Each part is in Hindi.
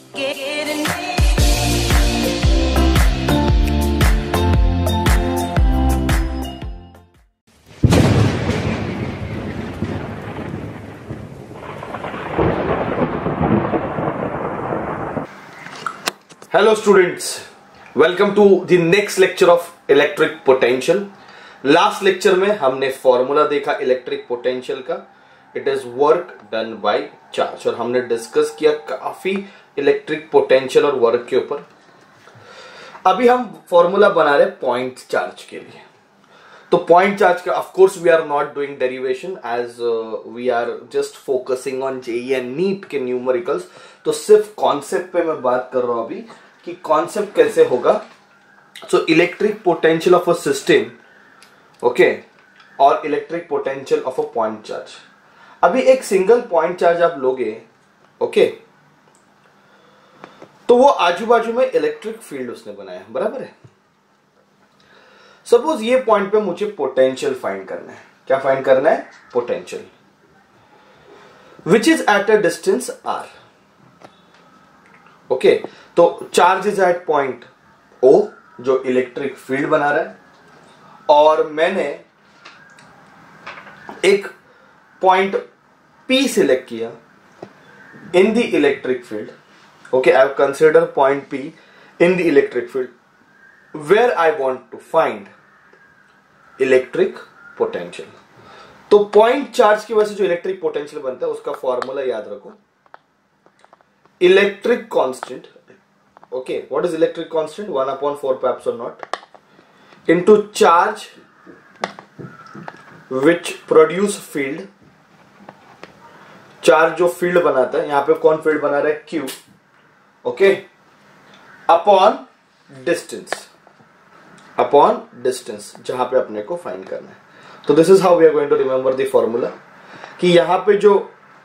Hello students, welcome to the next lecture of electric potential. Last lecture में हमने फॉर्मूला देखा इलेक्ट्रिक पोटेंशियल का, it is work done by charge, और हमने डिस्कस किया काफी इलेक्ट्रिक पोटेंशियल और वर्क के ऊपर। अभी हम फॉर्मूला बना रहे पॉइंट चार्ज के लिए। तो पॉइंट चार्ज का of course we are not doing derivation as we are just focusing on JEE and NEET के न्यूमेरिकल्स। तो सिर्फ कॉन्सेप्ट पे मैं बात कर रहा हूं अभी कि कॉन्सेप्ट कैसे होगा। So electric potential of a system, okay, और electric potential of a point charge. अभी एक सिंगल पॉइंट चार्ज आप लोगे, ओके, तो वो आजू बाजू में इलेक्ट्रिक फील्ड उसने बनाया, बराबर है। सपोज ये पॉइंट पे मुझे पोटेंशियल फाइंड करना है। क्या फाइंड करना है? Potential which is at a distance R. Okay, तो charge is at point O जो इलेक्ट्रिक फील्ड बना रहा है, और मैंने एक पॉइंट P सिलेक्ट किया in the electric field. Okay, I have consider point P in the electric field where I want to find electric potential. तो पॉइंट चार्ज की वजह से जो इलेक्ट्रिक पोटेंशियल बनता है उसका फॉर्मूला याद रखो, electric constant. Okay, what is electric constant? 1/4 pi epsilon naught into charge which produce field। Charge जो फील्ड बनाता है, यहां पे कौन फील्ड बना रहा है? Q। ओके, अपॉन डिस्टेंस जहां पे अपने को फाइंड करना है। तो this is how we are going to remember the formula कि यहां पे जो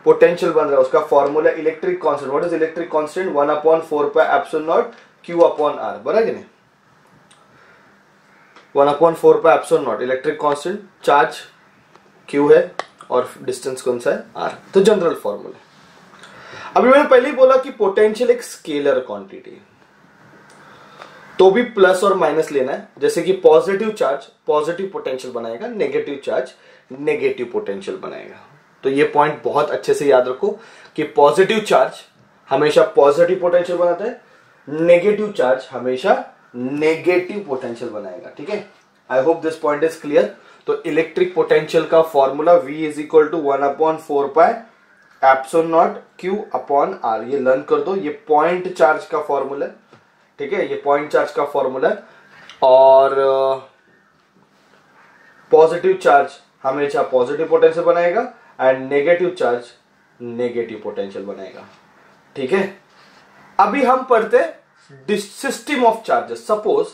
पोटेंशियल बन रहा है उसका formula electric constant. What is electric constant? 1/4 pi epsilon naught Q upon R, बराबर है? 1/4 pi epsilon naught electric constant, charge Q है और डिस्टेंस कौन सा है? R। तो जनरल फॉर्मूला। अभी मैंने पहले ही बोला कि पोटेंशियल एक स्केलर क्वांटिटी, तो भी प्लस और माइनस लेना है। जैसे कि पॉजिटिव चार्ज पॉजिटिव पोटेंशियल बनाएगा, नेगेटिव चार्ज नेगेटिव पोटेंशियल बनाएगा। तो ये पॉइंट बहुत अच्छे से याद रखो कि पॉजिटिव चार्ज हमेशा पॉजिटिव पोटेंशियल बनाता है, नेगेटिव चार्ज हमेशा नेगेटिव पोटेंशियल बनाएगा। ठीक है, I hope this point is clear. तो इलेक्ट्रिक पोटेंशियल का formula V is equal to 1/4 pi epsilon naught Q upon R। ये लर्न कर दो, ये पॉइंट चार्ज का फॉर्मूला है। ठीक है, ये पॉइंट चार्ज का फॉर्मूला है, और पॉजिटिव चार्ज हमेशा पॉजिटिव पोटेंशियल बनाएगा and negative charge negative potential बनाएगा। ठीक है, अभी हम पढ़ते सिस्टम ऑफ चार्जेस। सपोज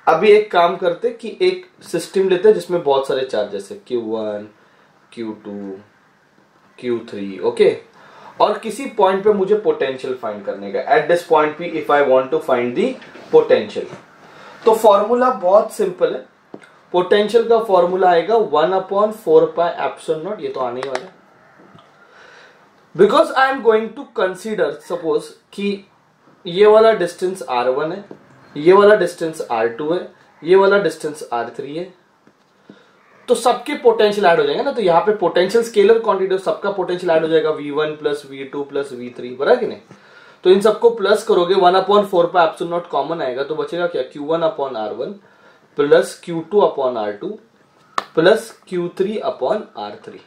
अभी एक काम करते कि एक सिस्टम लेते हैं जिसमें बहुत सारे चार्जेस है, Q1 Q2 Q3, ओके, और किसी पॉइंट पे मुझे पोटेंशियल फाइंड करने का। एट दिस पॉइंट पे if I want to find the potential, तो फॉर्मूला बहुत सिंपल है। पोटेंशियल का फॉर्मूला आएगा 1/4 pi epsilon naught, ये तो आने ही वाला है। Because I am going to consider, suppose कि ये वाला डिस्टेंस R1 है, ये वाला डिस्टेंस R2 है, ये वाला डिस्टेंस R3 है, तो सबके पोटेंशियल ऐड हो जाएंगे ना। तो यहाँ पे पोटेंशियल स्केलर क्वांटिटी, सबका पोटेंशियल ऐड हो जाएगा V1 plus V2 plus V3, बराबर कि नहीं? तो इन सबको प्लस करोगे, 1/4 pi epsilon naught कॉमन आएगा, तो बचेगा क्या? Q1 upon R1 plus Q2 upon R2 plus Q3 upon R3।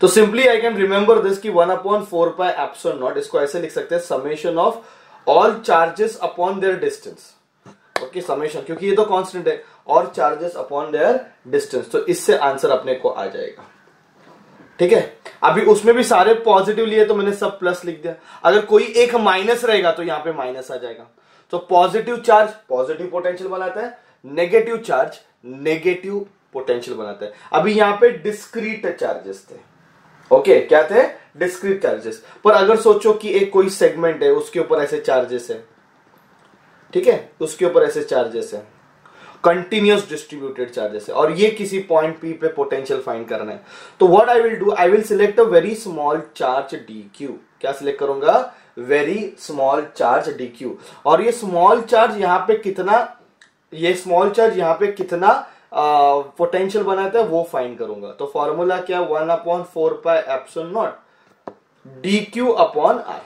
तो simply I can remember this कि 1/4 pi epsilon naught, इसको ऐसे लिख सकते हैं, summation of all charges upon their distance. Okay, summation, क्योंकि ये तो कांस्टेंट है, और चार्जेस अपॉन देयर डिस्टेंस, तो इससे आंसर अपने को आ जाएगा। ठीक है, अभी उसमें भी सारे पॉजिटिव लिए तो मैंने सब प्लस लिख दिया। अगर कोई एक माइनस रहेगा तो यहां पे माइनस आ जाएगा। तो पॉजिटिव चार्ज पॉजिटिव पोटेंशियल बनाता है, नेगेटिव चार्ज नेगेटिव पोटेंशियल बनाता है। अभी यहां पे डिस्क्रीट चार्जेस थे, ओके, क्या थे? Discrete charges. पर अगर सोचो कि एक कोई सेगमेंट है, उसके ऊपर ऐसे चार्जेस है, ठीक है, उसके ऊपर ऐसे चार्जेस है, कंटिन्यूअस डिस्ट्रीब्यूटेड चार्जेस है, और ये किसी पॉइंट P पे पोटेंशियल फाइंड करना है। तो what I will do, I will select a very small charge dq। क्या सिलेक्ट करूंगा? Very small charge dq। और ये स्मॉल चार्ज यहाँ पे कितना, ये स्मॉल चार्ज यहाँ पे कितना पोटेंशियल बनाता है वो फाइंड करूंगा। तो फॉर्मूला क्या, 1/4πε0 dq upon r।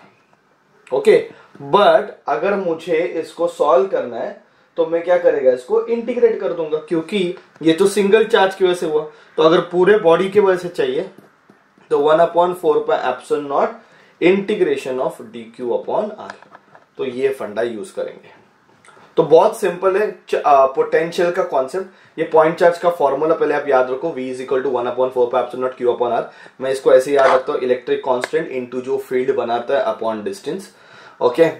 Okay, but अगर मुझे इसको सॉल्व करना है तो मैं क्या करेगा, इसको इंटीग्रेट कर दूंगा, क्योंकि ये तो सिंगल चार्ज की वजह से हुआ। तो अगर पूरे बॉडी की वजह से चाहिए तो 1/4πε0 integration of dq upon r। तो ये फंडा यूज करेंगे। तो बहुत सिंपल है पोटेंशियल का कॉन्सेप्ट। ये पॉइंट चार्ज का फॉर्मूला पहले आप याद रखो, v is equal to 1/4πε0 q upon r। मैं इसको ऐसे याद रखता हूं, इलेक्ट्रिक कांस्टेंट इनटू जो फील्ड बनाता है अपॉन डिस्टेंस। ओके,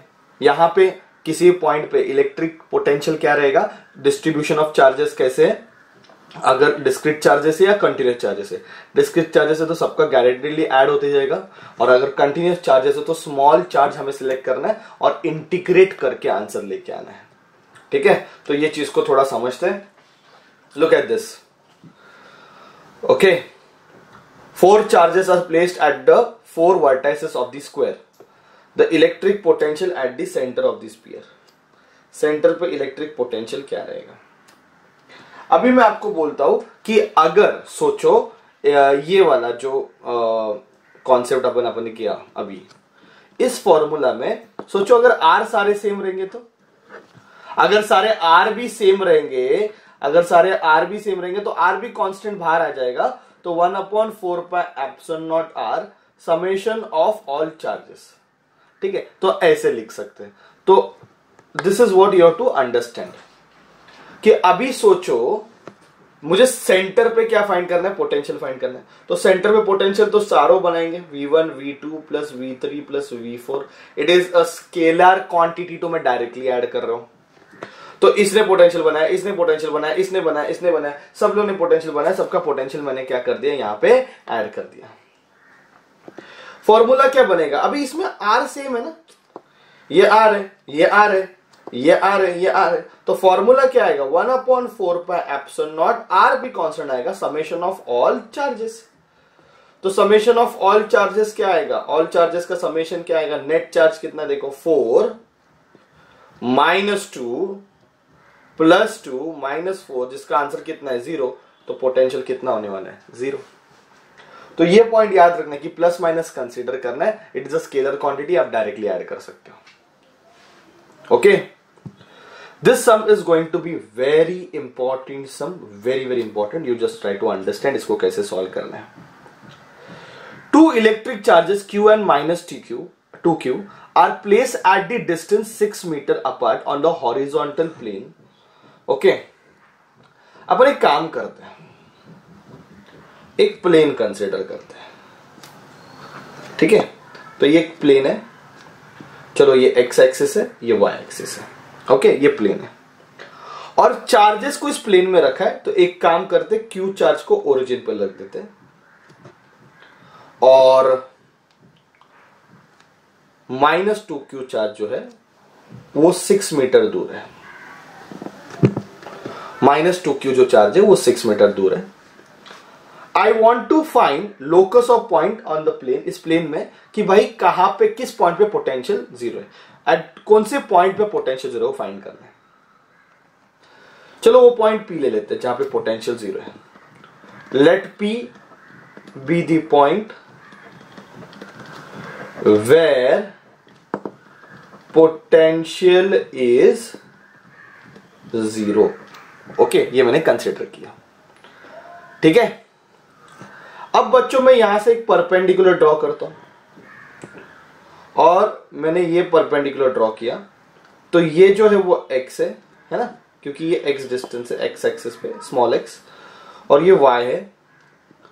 यहां पे किसी पॉइंट पे इलेक्ट्रिक पोटेंशियल क्या रहेगा, डिस्ट्रीब्यूशन ऑफ चार्जेस कैसे है, अगर डिस्क्रीट चार्जेस है या कंटिन्यूस चार्जेस है। डिस्क्रीट चार्जेस है तो सबका गारंटीडली ऐड होते जाएगा, और अगर कंटिन्यूस चार्जेस है तो स्मॉल चार्ज हमें सिलेक्ट करना है और इंटीग्रेट करके आंसर लेके आना है। ठीक है, तो ये चीज को थोड़ा समझते हैं। Look at this. Okay, 4 charges are placed at the 4 vertices of the square. The electric potential at the center of the sphere. Centre पे इलेक्ट्रिक पोटेंशियल क्या रहेगा। अभी मैं आपको बोलता हूं कि अगर सोचो ये वाला जो कॉन्सेप्ट अपन ने किया अभी, इस फॉर्मूला में सोचो अगर आर सारे सेम रहेंगे तो, अगर सारे आर भी सेम रहेंगे, अगर सारे आर भी सेम रहेंगे तो आर भी कांस्टेंट बाहर आ जाएगा। तो 1/4πε0 r summation of all charges. ठीक है, तो ऐसे लिख सकते हैं। तो this is what you have to understand कि अभी सोचो मुझे सेंटर पे क्या फाइंड करना है, पोटेंशियल फाइंड करना है। तो सेंटर पे पोटेंशियल तो सारों बनाएंगे, v1 v2 plus v3 plus v4। It is a scalar quantity, तो मैं डायरेक्टली ऐड कर रहा हूं। तो इसने पोटेंशियल बनाया, इसने पोटेंशियल बनाया, इसने बनाया, इसने बनाया, सब लोगों ने पोटेंशियल बनाया, सबका पोटेंशियल मैंने क्या कर दिया, यहां पे ऐड कर दिया। फॉर्मूला क्या बनेगा, अभी इसमें आर सेम है ना, ये आर है, ये आर है, ये आर है, ये आर है। तो फॉर्मूला क्या आएगा, 1/4πε0 आर भी कांस्टेंट आएगा, समेशन ऑफ ऑल चार्जेस। तो समेशन ऑफ ऑल चार्जेस क्या आएगा, ऑल चार्जेस का समेशन क्या आएगा, नेट चार्ज कितना देखो 4 -2 +2 -4, जिसका आंसर कितना है 0। तो पोटेंशियल कितना होने वाला है 0। तो ये पॉइंट याद रखना कि प्लस माइनस कंसीडर करना है। It is a scalar quantity, आप डायरेक्टली ऐड कर सकते हो। Okay, this sum is going to be very important sum, very very important. You just try to understand इसको कैसे सॉल्व करना है। 2 electric charges Qn minus Tq are placed at the distance 6 meter apart on the horizontal plane. Okay, अपन एक काम करते हैं, एक प्लेन कंसीडर करते हैं। ठीक है, तो ये एक प्लेन है, चलो ये एक्स एक्सिस है, ये वाई एक्सिस है। ओके, ये प्लेन है और चार्जेस को इस प्लेन में रखा है। तो एक काम करते, क्यू चार्ज को ओरिजिन पर रख देते हैं और -2q चार्ज जो है वो 6 मीटर दूर है। -2q जो चार्ज है वो 6 मीटर दूर है। I want to find locus of point on the plane, इस प्लेन में कि भाई कहां पे, किस पॉइंट पे पोटेंशियल 0 है, एट कौन से पॉइंट पे पोटेंशियल 0 फाइंड करना है। चलो वो पॉइंट P ले लेते हैं जहां पे पोटेंशियल 0 है। Let P be the point where potential is 0। Okay, ये मैंने कंसीडर किया। ठीक है, अब बच्चों मैं यहां से एक परपेंडिकुलर ड्रॉ करता हूं और मैंने ये परपेंडिकुलर ड्रॉ किया। तो ये जो है वो x है ना, क्योंकि ये x डिस्टेंस है, x एक्सिस पे स्मॉल x, और ये y है।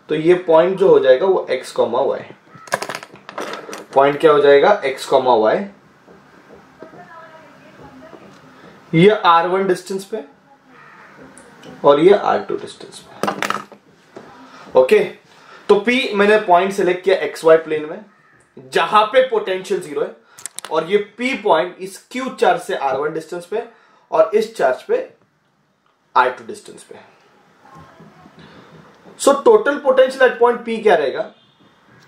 तो ये पॉइंट जो हो जाएगा वो x, y। पॉइंट क्या हो जाएगा, x, y। ये r1 डिस्टेंस पे और ये r2 डिस्टेंस पे। ओके, तो P मैंने पॉइंट सिलेक्ट किया xy प्लेन में जहां पे पोटेंशियल 0 है, और ये P पॉइंट इस Q चार्ज से r1 डिस्टेंस पे और इस चार्ज पे r2 डिस्टेंस पे। So total potential at point P क्या रहेगा,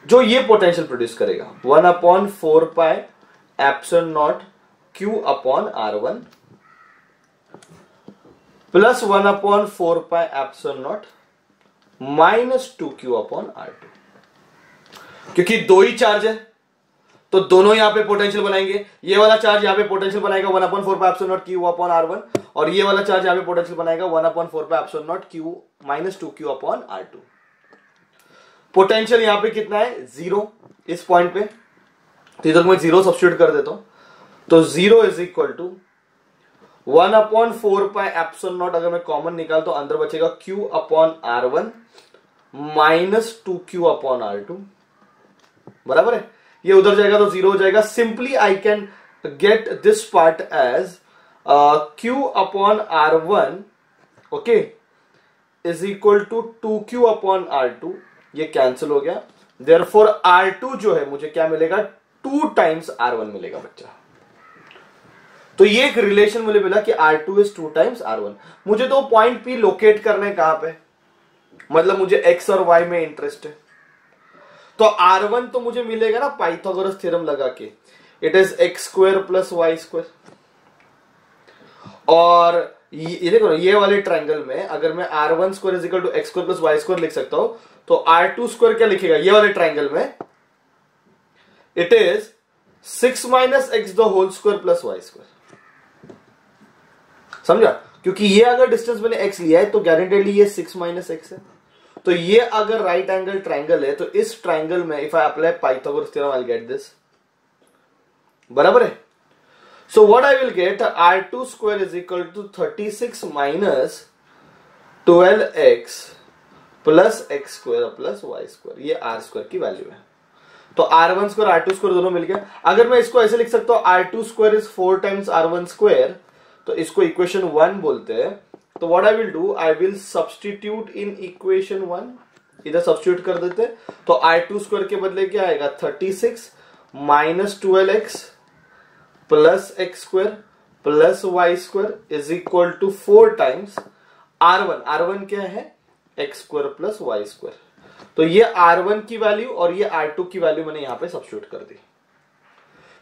जो ये पोटेंशियल प्रोड्यूस करेगा, 1/4π epsilon naught Q upon R1 plus 1 upon 4 pi epsilon naught minus 2Q upon R2। क्योंकि दो ही चार्ज है तो दोनों यहां पे पोटेंशियल बनाएंगे। ये वाला चार्ज यहां पे पोटेंशियल बनाएगा 1 upon 4 pi epsilon naught Q upon R1 और ये वाला चार्ज यहां पे पोटेंशियल बनाएगा 1 upon 4 pi epsilon naught Q minus 2Q upon R2। Potential यहां पे कितना है 0 इस पॉइंट पे, तो इधर मैं 0 सब्स्टिट्यूट कर देता हूं तो 0 is equal to 1 upon 4 pi epsilon naught, अगर मैं कॉमन निकाल तो अंदर बचेगा Q upon R1 minus 2Q upon R2, बराबर है। ये उधर जाएगा तो 0 हो जाएगा। Simply I can get this part as Q upon R1 okay is equal to 2Q upon R2, ये कैंसिल हो गया। देयरफॉर R2 जो है मुझे क्या मिलेगा 2 टाइम्स R1 मिलेगा बच्चा। तो ये एक रिलेशन मुझे मिला कि R2 इज 2 टाइम्स R1। मुझे तो पॉइंट P लोकेट करना है कहां पे, मतलब मुझे X और Y में इंटरेस्ट है। तो R1 तो मुझे मिलेगा ना पाइथागोरस थ्योरम लगा के, it is x square plus y square. और ये देखो ये वाले ट्रायंगल में अगर मैं R1 square is equal to x square plus y square लिख सकता हूं तो R2 स्क्वायर क्या लिखेगा ये वाले ट्रायंगल में, it is 6 minus x the whole square plus y square. समझा? क्योंकि ये अगर डिस्टेंस मैंने x लिया है तो गारंटेडली ये 6 माइनस एक्स है। तो ये अगर राइट एंगल ट्रायंगल है तो इस ट्रायंगल में if I apply Pythagoras theorem I will get this, बराबर है। So what I will get R2 square is equal to 36 minus 12x plus x square plus y square, ये R स्क्वायर की वैल्यू है। तो R1 स्क्वायर R2 स्क्वायर दोनों मिल गया। अगर मैं इसको ऐसे लिख सकता हूं R2 square is 4 times R1 square, तो इसको इक्वेशन 1 बोलते हैं। तो what I will do, I will substitute in equation 1, इधर सब्स्टिट्यूट कर देते हैं। तो R2 स्क्वायर के बदले क्या आएगा 36 minus 12x plus x square plus y square is equal to 4 times R1 क्या है x square plus y square. तो ये R1 की वैल्यू और ये R2 की वैल्यू मैंने यहां पे सब्स्टिट्यूट कर दी।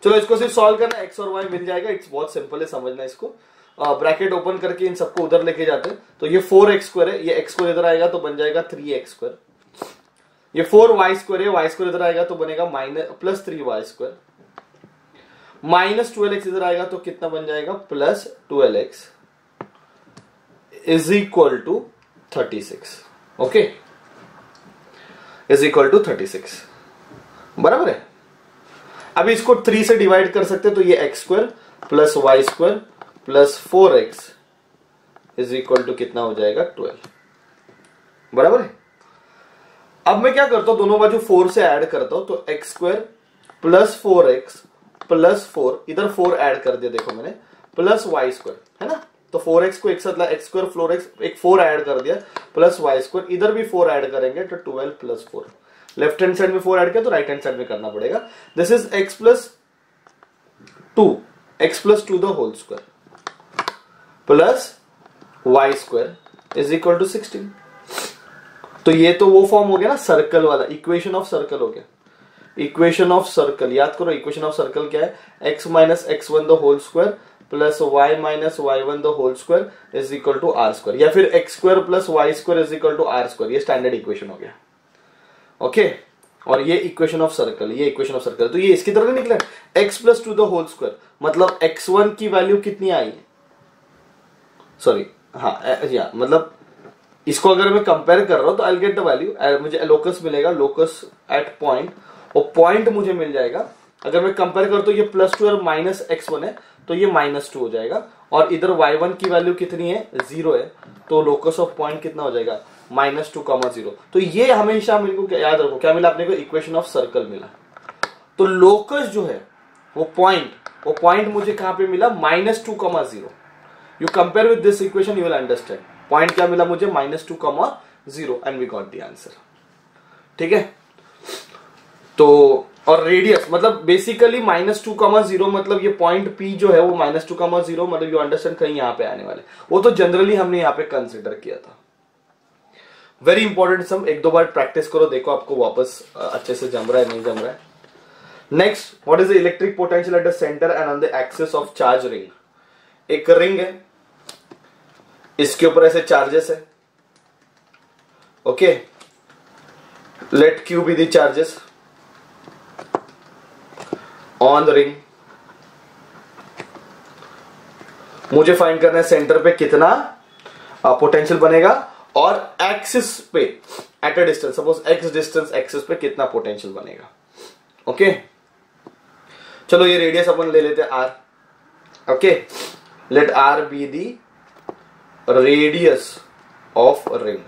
चलो इसको सिर्फ सॉल्व करना, x और y मिल जाएगा। इट्स बहुत सिंपल है समझना इसको। ब्रैकेट ओपन करके इन सबको उधर लेके जाते हैं। तो ये 4x स्क्वायर है, ये x स्क्वायर इधर आएगा तो बन जाएगा 3x स्क्वायर। ये 4y स्क्वायर है, y स्क्वायर इधर आएगा तो बनेगा minus plus 3y square. Minus 12x इधर आएगा तो कितना बन जाएगा plus 12x is equal to 36। Okay is equal to 36, बराबर है। अभी इसको 3 से डिवाइड कर सकते हैं तो ये x square plus y square plus 4x is equal to कितना हो जाएगा 12, बराबर है। अब मैं क्या करता हूं दोनों बाजू 4 से ऐड करता हूं तो x square plus 4x plus 4, इधर 4 ऐड कर दिया देखो मैंने, प्लस वाई स्क्वायर है ना। तो 4x को एक साथ एक्स स्क्वायर 4x एक 4 ऐड कर दिया प्लस वाई स्क्वायर, इधर भी 4 ऐड करेंगे तो 12 प्लस 4। लेफ्ट हैंड साइड में 4 ऐड किया तो राइट हैंड साइड में करना पड़ेगा। This is x plus 2 the whole square plus y square is equal to 16। तो ये तो वो फॉर्म हो गया ना सर्कल वाला, इक्वेशन ऑफ सर्कल हो गया। इक्वेशन ऑफ सर्कल याद करो, इक्वेशन ऑफ सर्कल क्या है, x minus x1 the whole square plus y minus y1 the whole square is equal to r square, या फिर x square plus y square is equal to r square. ये स्टैंडर्ड इक्वेशन हो गया। ओके और ये इक्वेशन ऑफ सर्कल, ये इक्वेशन ऑफ सर्कल। तो ये इसकी तरह नहीं निकला x plus 2 the whole square, मतलब x1 की वैल्यू कितनी आई, सॉरी हाँ या मतलब इसको अगर मैं कंपेयर कर रहा हूं तो आई गेट द वैल्यू, मुझे लोकस मिलेगा, लोकस एट पॉइंट, और पॉइंट मुझे मिल जाएगा। अगर मैं कंपेयर कर तो ये प्लस 2 और माइनस x1 है तो ये माइनस 2 हो जाएगा, और इधर y1 की वैल्यू कितनी है 0 है, तो लोकस ऑफ पॉइंट कितना हो जाएगा -2, 0। तो ये हमेशा मेरे को याद रखो, क्या मिला अपने को, इक्वेशन ऑफ सर्कल मिला। तो लोकस जो है वो पॉइंट मुझे कहां पे मिला -2, 0। You compare with this equation you will understand. Point क्या मिला मुझे -2, 0 and we got the answer. ठीक है, तो और रेडियस मतलब बेसिकली -2, 0 मतलब ये पॉइंट P जो है वो -2, 0 मतलब यू अंडरस्टैंड कहीं यहां पे आने वाले, वो तो जनरली हमने यहां पे कंसिडर किया था। वेरी इंपॉर्टेंट सम, एक दो बार प्रैक्टिस करो, देखो आपको वापस अच्छे से जम रहा है नहीं जम रहा है। Next, what is the electric potential at the centre and on the axis of charge ring. एक रिंग है, इसके ऊपर ऐसे चार्जेस है, okay, let Q be the charges on the ring. मुझे फाइंड करना है सेंटर पे कितना पोटेंशियल बनेगा और एक्सिस पे eight a distance, suppose x distance axis पे कितना पोटेंशियल बनेगा। ओके, चलो ये रेडियस अपन ले लेते हैं R. Okay, let R be the radius of ring.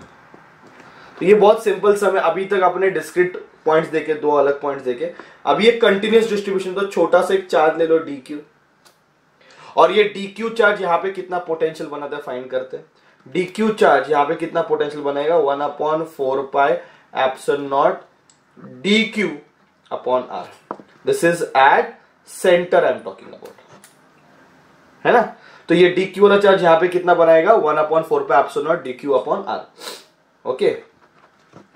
तो ये बहुत सिंपल सम है। अभी तक आपने डिस्क्रीट पॉइंट्स देखे, दो अलग पॉइंट्स देखे। अब ये कंटिन्यूस डिस्ट्रीब्यूशन, तो छोटा सा एक चार्ज ले लो डी क्यू, और ये डी क्यू चार्ज यहां पे कितना पोटेंशियल बनाता है फाइंड करते हैं। डी क्यू चार्ज यहां पे कितना पोटेंशियल बनाएगा, 1/4 epsilon naught d q upon R. This is at centre I am talking about, है ना। तो ये डी क्यू वाला चार्ज यहां पे कितना बनाएगा, 1/4 epsilon naught d q upon R. Okay,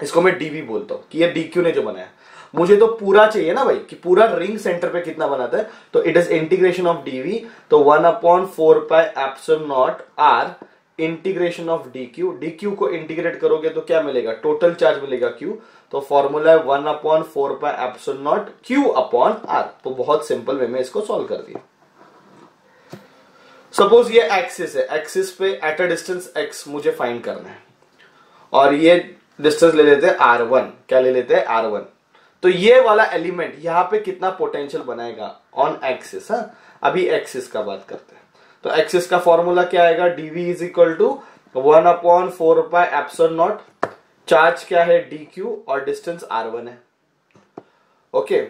इसको मैं डीवी बोलता हूं कि ये डी क्यू ने जो बनाया। मुझे तो पूरा चाहिए ना भाई कि पूरा रिंग सेंटर पे कितना बनाता है, तो it is integration of dv. तो 1/4 epsilon naught R integration of d q. D q को इंटीग्रेट करोगे तो क्या मिलेगा, टोटल चार्ज मिलेगा क्यू। तो फॉर्मूला है 1/4 epsilon naught q upon R. तो बहुत सिंपल वे में इसको सॉल्व कर दिया। सपोज ये एक्सिस है, एक्सिस पे एट अ डिस्टेंस एक्स मुझे फाइंड करना है, और ये डिस्टेंस ले लेते हैं R1। क्या ले लेते हैं, R1। तो ये वाला एलिमेंट यहां पे कितना पोटेंशियल बनाएगा ऑन एक्सिस। अभी एक्सिस का बात करते हैं। तो एक्सिस का फॉर्मूला क्या आएगा, dv is equal to 1/4 epsilon naught, charge क्या है डी क्यू और डिस्टेंस R1 है। ओके,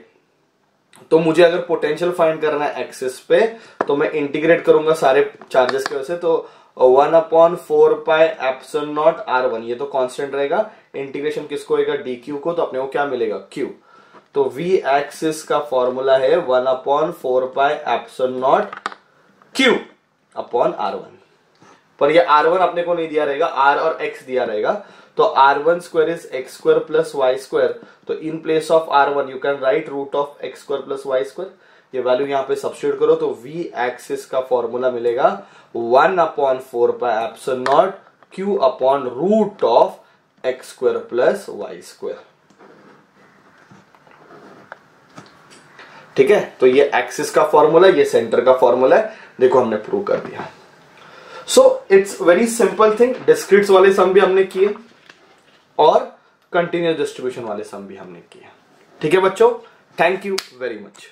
तो मुझे अगर पोटेंशियल फाइंड करना है एक्सिस पे, तो मैं इंटीग्रेट करूंगा सारे चार्जेस की वजह से। तो 1/4 एप्सिलॉन नॉट R1, ये तो कांस्टेंट रहेगा। इंटीग्रेशन किसको होगा, डी क्यू को, तो अपने को क्या मिलेगा, क्यू। तो v एक्सिस का फॉर्मूला है 1/4 epsilon naught q upon R1। पर ये R1 अपने को नहीं दिया रहेगा, R और X दिया रहेगा। तो R1 square is x square plus y square. तो in place of R1 you can write root of x square plus y square. ये वैल्यू यहां पे सब्स्टिट्यूट करो, तो v एक्सिस का फॉर्मूला मिलेगा 1/4 epsilon naught q upon root of x square plus y square. ठीक है, तो ये एक्सिस का फॉर्मूला, ये सेंटर का फॉर्मूला है। देखो हमने प्रूव कर दिया। So it's very simple thing. Discretes वाले सम भी हमने किए और कंटिन्यूअस डिस्ट्रीब्यूशन वाले सम भी हमने किए। ठीक है बच्चों, थैंक यू वेरी मच।